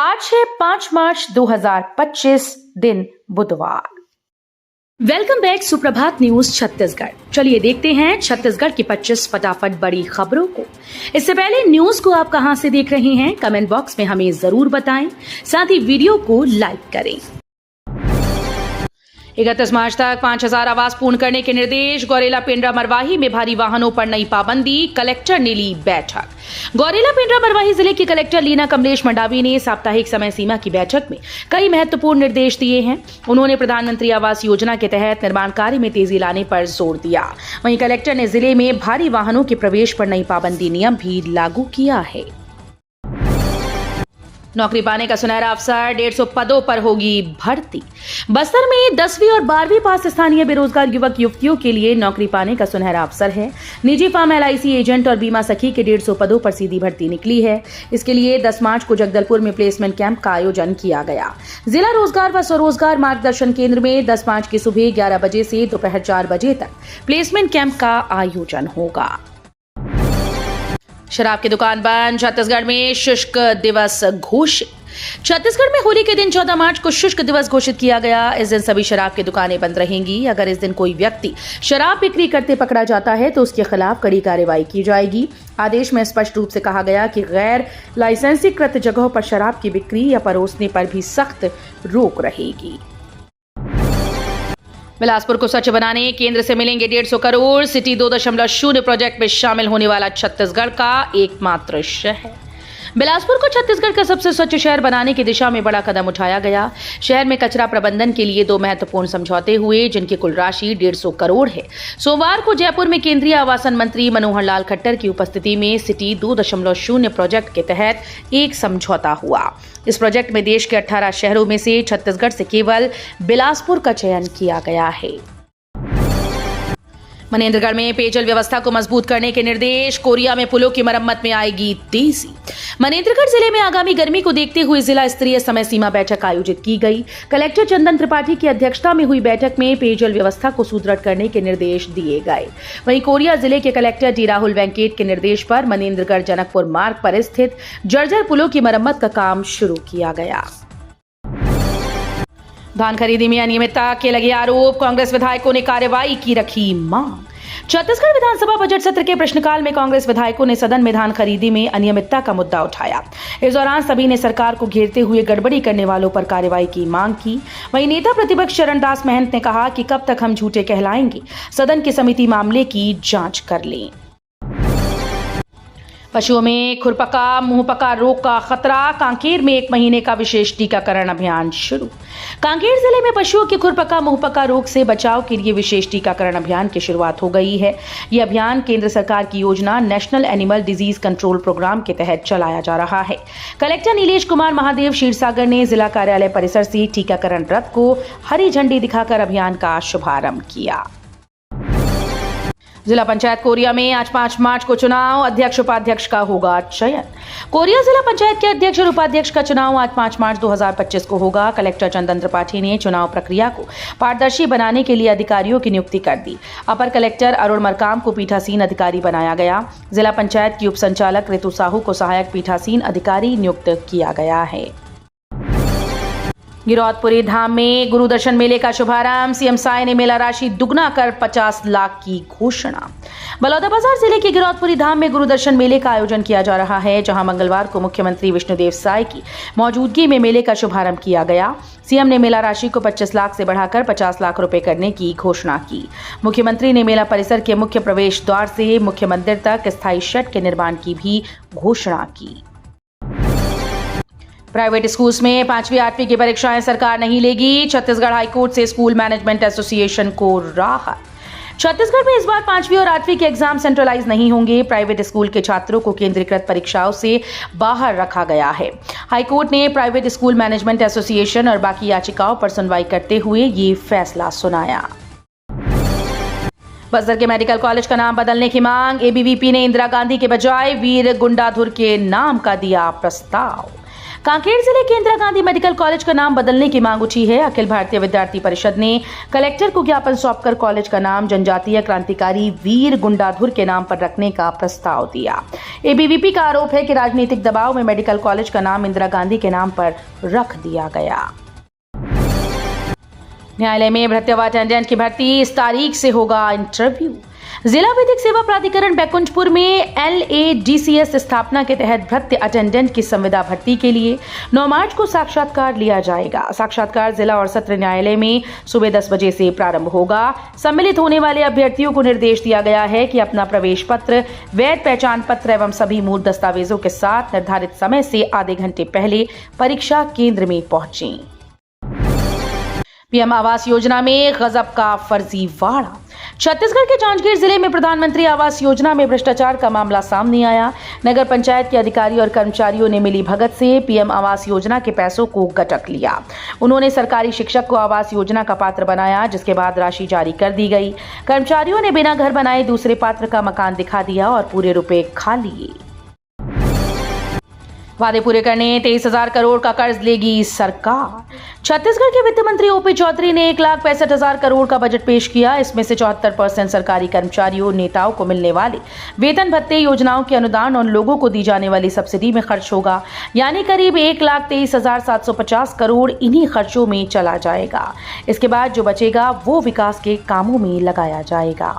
आज है 5 मार्च 2025 दिन बुधवार। वेलकम बैक सुप्रभात न्यूज छत्तीसगढ़। चलिए देखते हैं छत्तीसगढ़ की 25 फटाफट बड़ी खबरों को। इससे पहले न्यूज को आप कहां से देख रहे हैं कमेंट बॉक्स में हमें जरूर बताएं, साथ ही वीडियो को लाइक करें। 31 मार्च तक 5000 आवास पूर्ण करने के निर्देश। गौरेला पेंड्रा मरवाही में भारी वाहनों पर नई पाबंदी, कलेक्टर ने ली बैठक। गौरेला पेंड्रा मरवाही जिले की कलेक्टर लीना कमलेश मंडावी ने साप्ताहिक समय सीमा की बैठक में कई महत्वपूर्ण निर्देश दिए हैं। उन्होंने प्रधानमंत्री आवास योजना के तहत निर्माण कार्य में तेजी लाने पर जोर दिया। वहीं कलेक्टर ने जिले में भारी वाहनों के प्रवेश पर नई पाबंदी नियम भी लागू किया है। नौकरी पाने का सुनहरा अवसर, 150 पदों पर होगी भर्ती। बस्तर में 10वीं और 12वीं पास स्थानीय बेरोजगार युवक युवतियों के लिए नौकरी पाने का सुनहरा अवसर है। निजी फर्म LIC एजेंट और बीमा सखी के 150 पदों पर सीधी भर्ती निकली है। इसके लिए 10 मार्च को जगदलपुर में प्लेसमेंट कैंप का आयोजन किया गया। जिला रोजगार व स्वरोजगार मार्गदर्शन केंद्र में 10 मार्च की सुबह 11 बजे से दोपहर 4 बजे तक प्लेसमेंट कैंप का आयोजन होगा। शराब की दुकान बंद, छत्तीसगढ़ में शुष्क दिवस घोषित। छत्तीसगढ़ में होली के दिन 14 मार्च को शुष्क दिवस घोषित किया गया। इस दिन सभी शराब की दुकानें बंद रहेंगी। अगर इस दिन कोई व्यक्ति शराब बिक्री करते पकड़ा जाता है तो उसके खिलाफ कड़ी कार्रवाई की जाएगी। आदेश में स्पष्ट रूप से कहा गया कि गैर लाइसेंसीकृत जगहों पर शराब की बिक्री या परोसने पर भी सख्त रोक रहेगी। बिलासपुर को स्वच्छ बनाने केंद्र से मिलेंगे 150 करोड़। सिटी 2.0 प्रोजेक्ट में शामिल होने वाला छत्तीसगढ़ का एकमात्र शहर। बिलासपुर को छत्तीसगढ़ का सबसे स्वच्छ शहर बनाने की दिशा में बड़ा कदम उठाया गया। शहर में कचरा प्रबंधन के लिए 2 महत्वपूर्ण समझौते हुए, जिनकी कुल राशि 150 करोड़ है। सोमवार को जयपुर में केंद्रीय आवासन मंत्री मनोहर लाल खट्टर की उपस्थिति में सिटी 2.0 प्रोजेक्ट के तहत एक समझौता हुआ। इस प्रोजेक्ट में देश के 18 शहरों में से छत्तीसगढ़ से केवल बिलासपुर का चयन किया गया है। मनेन्द्रगढ़ में पेयजल व्यवस्था को मजबूत करने के निर्देश। कोरिया में पुलों की मरम्मत में आएगी तेजी। मनेन्द्रगढ़ जिले में आगामी गर्मी को देखते हुए जिला स्तरीय समय सीमा बैठक आयोजित की गई। कलेक्टर चंदन त्रिपाठी की अध्यक्षता में हुई बैठक में पेयजल व्यवस्था को सुदृढ़ करने के निर्देश दिए गए। वहीं कोरिया जिले के कलेक्टर डी राहुल वेंकट के निर्देश पर मनेन्द्रगढ़ जनकपुर मार्ग पर स्थित जर्जर पुलों की मरम्मत का काम शुरू किया गया। धान खरीदी में अनियमितता के लगे आरोप, कांग्रेस विधायकों ने कार्रवाई की रखी मांग। छत्तीसगढ़ विधानसभा बजट सत्र के प्रश्नकाल में कांग्रेस विधायकों ने सदन में धान खरीदी में अनियमितता का मुद्दा उठाया। इस दौरान सभी ने सरकार को घेरते हुए गड़बड़ी करने वालों पर कार्रवाई की मांग की। वहीं नेता प्रतिपक्ष चरणदास महंत ने कहा कि कब तक हम झूठे कहलाएंगे, सदन की समिति मामले की जांच कर ले। पशुओं में खुरपका मुंहपका रोग का खतरा, कांकेर में 1 महीने का विशेष टीकाकरण अभियान शुरू। कांकेर जिले में पशुओं के खुरपका मुंहपका रोग से बचाव के लिए विशेष टीकाकरण अभियान की शुरुआत हो गई है। यह अभियान केंद्र सरकार की योजना national animal disease control program के तहत चलाया जा रहा है। कलेक्टर नीलेश कुमार महादेव क्षीरसागर ने जिला कार्यालय परिसर से टीकाकरण रथ को हरी झंडी दिखाकर अभियान का शुभारंभ किया। जिला पंचायत कोरिया में आज 5 मार्च को चुनाव, अध्यक्ष उपाध्यक्ष का होगा चयन। कोरिया जिला पंचायत के अध्यक्ष और उपाध्यक्ष का चुनाव आज 5 मार्च 2025 को होगा। कलेक्टर चंदन त्रिपाठी ने चुनाव प्रक्रिया को पारदर्शी बनाने के लिए अधिकारियों की नियुक्ति कर दी। अपर कलेक्टर अरुण मरकाम को पीठासीन अधिकारी बनाया गया। जिला पंचायत की उप संचालक ऋतु साहू को सहायक पीठासीन अधिकारी नियुक्त किया गया है। गिरौदपुरी धाम में गुरु दर्शन मेले का शुभारंभ, सीएम साय ने मेला राशि दुगना कर 50 लाख की घोषणा। बलौदाबाजार जिले के गिरौदपुरी धाम में गुरु दर्शन मेले का आयोजन किया जा रहा है, जहां मंगलवार को मुख्यमंत्री विष्णुदेव साय की मौजूदगी में मेले का शुभारंभ किया गया। सीएम ने मेला राशि को 25 लाख से बढ़ाकर 50 लाख रुपए करने की घोषणा की। मुख्यमंत्री ने मेला परिसर के मुख्य प्रवेश द्वार से मुख्य मंदिर तक स्थायी शेड के निर्माण की भी घोषणा की। प्राइवेट स्कूल्स में 5वीं 8वीं की परीक्षाएं सरकार नहीं लेगी। छत्तीसगढ़ हाईकोर्ट से स्कूल मैनेजमेंट एसोसिएशन को राहत। छत्तीसगढ़ में इस बार 5वीं और 8वीं के एग्जाम सेंट्रलाइज नहीं होंगे। प्राइवेट स्कूल के छात्रों को केंद्रीकृत परीक्षाओं से बाहर रखा गया है। हाईकोर्ट ने प्राइवेट स्कूल मैनेजमेंट एसोसिएशन और बाकी याचिकाओं पर सुनवाई करते हुए ये फैसला सुनाया। बस्तर के मेडिकल कॉलेज का नाम बदलने की मांग, ABVP ने इंदिरा गांधी के बजाय वीर गुंडाधुर के नाम का दिया प्रस्ताव। कांकेर जिले के इंदिरा गांधी मेडिकल कॉलेज का नाम बदलने की मांग उठी है। अखिल भारतीय विद्यार्थी परिषद ने कलेक्टर को ज्ञापन सौंपकर कॉलेज का नाम जनजातीय क्रांतिकारी वीर गुंडाधुर के नाम पर रखने का प्रस्ताव दिया। एबीवीपी का आरोप है कि राजनीतिक दबाव में मेडिकल कॉलेज का नाम इंदिरा गांधी के नाम पर रख दिया गया। न्यायालय में भृत्य अटेंडेंट की भर्ती, इस तारीख से होगा इंटरव्यू। जिला विधिक सेवा प्राधिकरण बैकुंठपुर में LADCS स्थापना के तहत भृत्य अटेंडेंट की संविदा भर्ती के लिए 9 मार्च को साक्षात्कार लिया जाएगा। साक्षात्कार जिला और सत्र न्यायालय में सुबह 10 बजे से प्रारंभ होगा। सम्मिलित होने वाले अभ्यर्थियों को निर्देश दिया गया है कि अपना प्रवेश पत्र, वैध पहचान पत्र एवं सभी मूल दस्तावेजों के साथ निर्धारित समय से आधे घंटे पहले परीक्षा केंद्र में पहुंचें। पीएम आवास योजना में गजब का फर्जीवाड़ा। छत्तीसगढ़ के जांजगीर जिले में प्रधानमंत्री आवास योजना में भ्रष्टाचार का मामला सामने आया। नगर पंचायत के अधिकारी और कर्मचारियों ने मिली भगत से पीएम आवास योजना के पैसों को गटक लिया। उन्होंने सरकारी शिक्षक को आवास योजना का पात्र बनाया, जिसके बाद राशि जारी कर दी गई। कर्मचारियों ने बिना घर बनाए दूसरे पात्र का मकान दिखा दिया और पूरे रुपए खा लिए। वादे पूरे करने 23,000 करोड़ का कर्ज लेगी सरकार। छत्तीसगढ़ के वित्त मंत्री ओपी चौधरी ने 1,65,000 करोड़ का बजट पेश किया। इसमें से 74% सरकारी कर्मचारियों, नेताओं को मिलने वाले वेतन भत्ते, योजनाओं के अनुदान और लोगों को दी जाने वाली सब्सिडी में खर्च होगा। यानी करीब 1,23,750 करोड़ इन्हीं खर्चों में चला जाएगा। इसके बाद जो बचेगा वो विकास के कामों में लगाया जाएगा।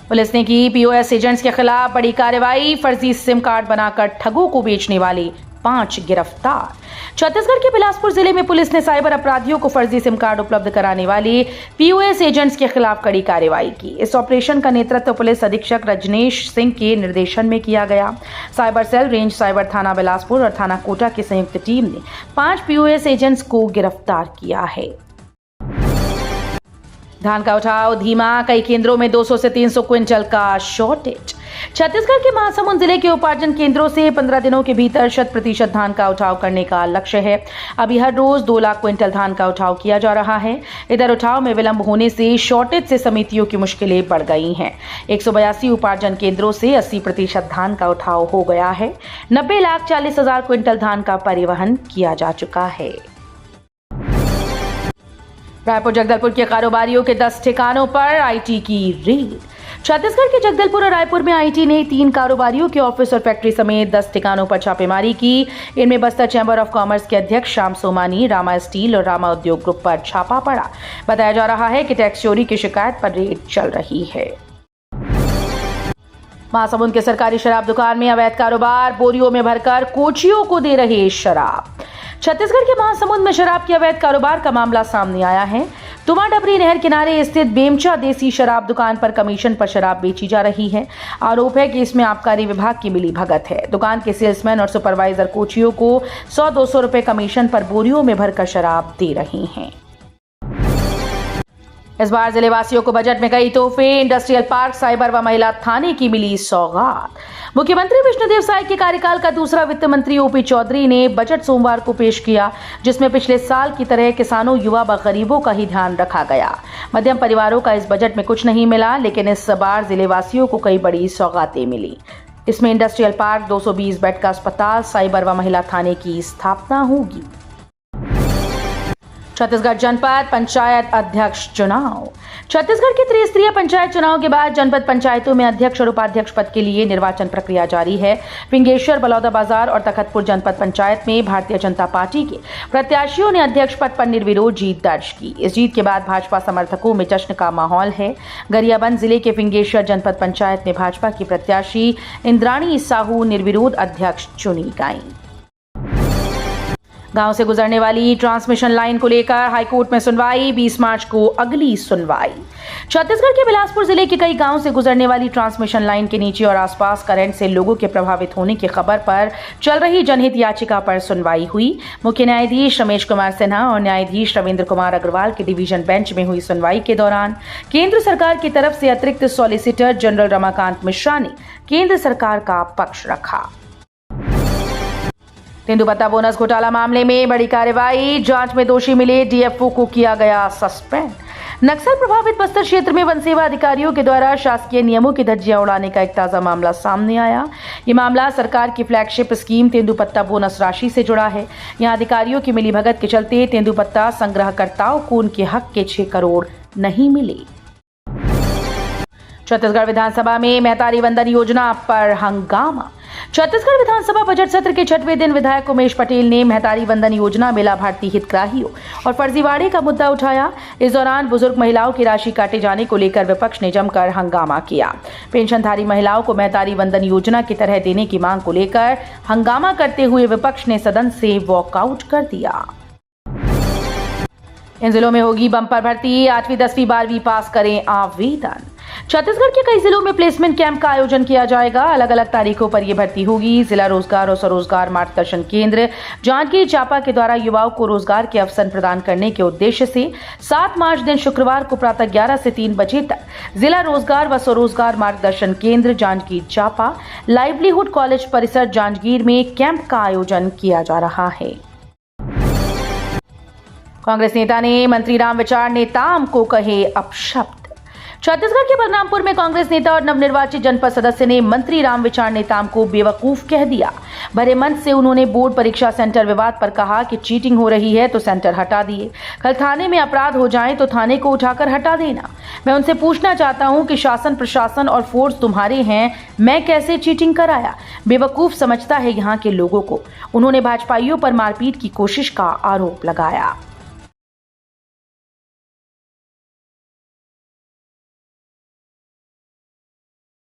पुलिस ने की पीओएस एजेंट्स के खिलाफ बड़ी कार्रवाई। फर्जी सिम कार्ड बनाकर ठगों को बेचने वाले 5 गिरफ्तार। छत्तीसगढ़ के बिलासपुर जिले में पुलिस ने साइबर अपराधियों को फर्जी सिम कार्ड उपलब्ध कराने वाले पीओएस एजेंट्स के खिलाफ कड़ी कार्रवाई की। इस ऑपरेशन का नेतृत्व पुलिस अधीक्षक रजनेश सिंह के निर्देशन में किया गया। साइबर सेल, रेंज साइबर थाना बिलासपुर और थाना कोटा की संयुक्त टीम ने 5 पीओएस एजेंट्स को गिरफ्तार किया है। धान का उठाव धीमा, कई केंद्रों में 200 से 300 क्विंटल का शॉर्टेज। छत्तीसगढ़ के महासमुंद जिले के उपार्जन केंद्रों से 15 दिनों के भीतर 100% धान का उठाव करने का लक्ष्य है। अभी हर रोज 2 लाख क्विंटल धान का उठाव किया जा रहा है। इधर उठाव में विलंब होने से शॉर्टेज से समितियों की मुश्किलें बढ़ गई हैं। 182 उपार्जन केंद्रों से 80% धान का उठाव हो गया है। 90,40,000 क्विंटल धान का परिवहन किया जा चुका है। रायपुर जगदलपुर के कारोबारियों के 10 ठिकानों पर आईटी की रेड। छत्तीसगढ़ के जगदलपुर और रायपुर में आईटी ने 3 कारोबारियों के ऑफिस और फैक्ट्री समेत 10 ठिकानों पर छापेमारी की। इनमें बस्तर चैंबर ऑफ कॉमर्स के अध्यक्ष श्याम सोमानी, रामा स्टील और रामा उद्योग ग्रुप पर छापा पड़ा। बताया जा रहा है कि टैक्स चोरी की शिकायत पर रेड चल रही है। महासमुंद के सरकारी शराब दुकान में अवैध कारोबार, बोरियों में भरकर कोचियों को दे रहे शराब। छत्तीसगढ़ के महासमुंद में शराब के अवैध कारोबार का मामला सामने आया है। तुमाडबरी नहर किनारे स्थित बेमचा देसी शराब दुकान पर कमीशन पर शराब बेची जा रही है। आरोप है कि इसमें आबकारी विभाग की मिली भगत है। दुकान के सेल्समैन और सुपरवाइजर कोचियों को 100-200 रुपए कमीशन पर बोरियों में भरकर शराब दे रहे हैं। इस बार जिलेवासियों को बजट में कई तोहफे। इंडस्ट्रियल पार्क, साइबर व महिला थाने की मिली सौगात। मुख्यमंत्री विष्णुदेव साय के कार्यकाल का दूसरा वित्त मंत्री ओपी चौधरी ने बजट सोमवार को पेश किया, जिसमें पिछले साल की तरह किसानों, युवा व गरीबों का ही ध्यान रखा गया। मध्यम परिवारों का इस बजट में कुछ नहीं मिला, लेकिन इस बार जिलेवासियों को कई बड़ी सौगातें मिली। इसमें इंडस्ट्रियल पार्क, 220 बेड का अस्पताल, साइबर व महिला थाने की स्थापना होगी। छत्तीसगढ़ जनपद पंचायत अध्यक्ष चुनाव। छत्तीसगढ़ के त्रिस्तरीय पंचायत चुनाव के बाद जनपद पंचायतों में अध्यक्ष और उपाध्यक्ष पद के लिए निर्वाचन प्रक्रिया जारी है। फिंगेश्वर, बलौदाबाजार और तखतपुर जनपद पंचायत में भारतीय जनता पार्टी के प्रत्याशियों ने अध्यक्ष पद पर निर्विरोध जीत दर्ज की। इस जीत के बाद भाजपा समर्थकों में जश्न का माहौल है। गरियाबंद जिले के फिंगेश्वर जनपद पंचायत में भाजपा की प्रत्याशी इंद्राणी साहू निर्विरोध अध्यक्ष चुनी गईं। गांव से गुजरने वाली ट्रांसमिशन लाइन को लेकर हाईकोर्ट में सुनवाई। 20 मार्च को अगली सुनवाई। छत्तीसगढ़ के बिलासपुर जिले के कई गांव से गुजरने वाली ट्रांसमिशन लाइन के नीचे और आसपास करंट से लोगों के प्रभावित होने की खबर पर चल रही जनहित याचिका पर सुनवाई हुई। मुख्य न्यायाधीश रमेश कुमार सिन्हा और न्यायाधीश रविंद्र कुमार अग्रवाल के डिवीजन बेंच में हुई सुनवाई के दौरान केंद्र सरकार की तरफ से अतिरिक्त सॉलिसिटर जनरल रमाकांत मिश्रा ने केंद्र सरकार का पक्ष रखा। तेंदुपत्ता बोनस घोटाला मामले में बड़ी कार्रवाई। जांच में दोषी मिले डीएफओ को किया गया सस्पेंड। नक्सल प्रभावित बस्तर क्षेत्र में वन सेवा अधिकारियों के द्वारा शासकीय नियमों की धज्जियां उड़ाने का एक ताजा मामला सामने आया। ये मामला सरकार की फ्लैगशिप स्कीम तेंदुपत्ता बोनस राशि से जुड़ा है। यहां अधिकारियों की मिलीभगत के चलते तेंदुपत्ता संग्रहकर्ताओं को उनके हक के 6 करोड़ नहीं मिले। छत्तीसगढ़ विधानसभा में महतारी वंदन योजना पर हंगामा। छत्तीसगढ़ विधानसभा बजट सत्र के 6वें दिन विधायक उमेश पटेल ने महतारी वंदन योजना में लाभार्थी हितग्राहियों और फर्जीवाड़े का मुद्दा उठाया। इस दौरान बुजुर्ग महिलाओं की राशि काटे जाने को लेकर विपक्ष ने जमकर हंगामा किया। पेंशनधारी महिलाओं को महतारी वंदन योजना की तरह देने की मांग को लेकर हंगामा करते हुए विपक्ष ने सदन से वॉकआउट कर दिया। इन जिलों में होगी बम्पर भर्ती, 8वीं 10वीं 12वीं पास करें आवेदन। छत्तीसगढ़ के कई जिलों में प्लेसमेंट कैंप का आयोजन किया जाएगा। अलग अलग तारीखों पर यह भर्ती होगी। जिला रोजगार और स्वरोजगार मार्गदर्शन केंद्र जांजगीर चांपा के द्वारा युवाओं को रोजगार के अवसर प्रदान करने के उद्देश्य से 7 मार्च दिन शुक्रवार को प्रातः 11 से 3 बजे तक जिला रोजगार व स्वरोजगार मार्गदर्शन केंद्र जांजगीर चांपा लाइवलीहुड कॉलेज परिसर जांजगीर में कैंप का आयोजन किया जा रहा है। कांग्रेस नेता ने मंत्री रामविचार नेताम को कहे अपशब्द। छत्तीसगढ़ के बलरामपुर में कांग्रेस नेता और नवनिर्वाचित जनपद सदस्य ने मंत्री रामविचार नेताम को बेवकूफ कह दिया। भरे मंच से उन्होंने बोर्ड परीक्षा सेंटर विवाद पर कहा कि चीटिंग हो रही है तो सेंटर हटा दिए। कल थाने में अपराध हो जाए तो थाने को उठाकर हटा देना। मैं उनसे पूछना चाहता हूं कि शासन प्रशासन और फोर्स तुम्हारे हैं, मैं कैसे चीटिंग कराया? बेवकूफ समझता है यहाँ के लोगों को। उन्होंने भाजपाइयों पर मारपीट की कोशिश का आरोप लगाया।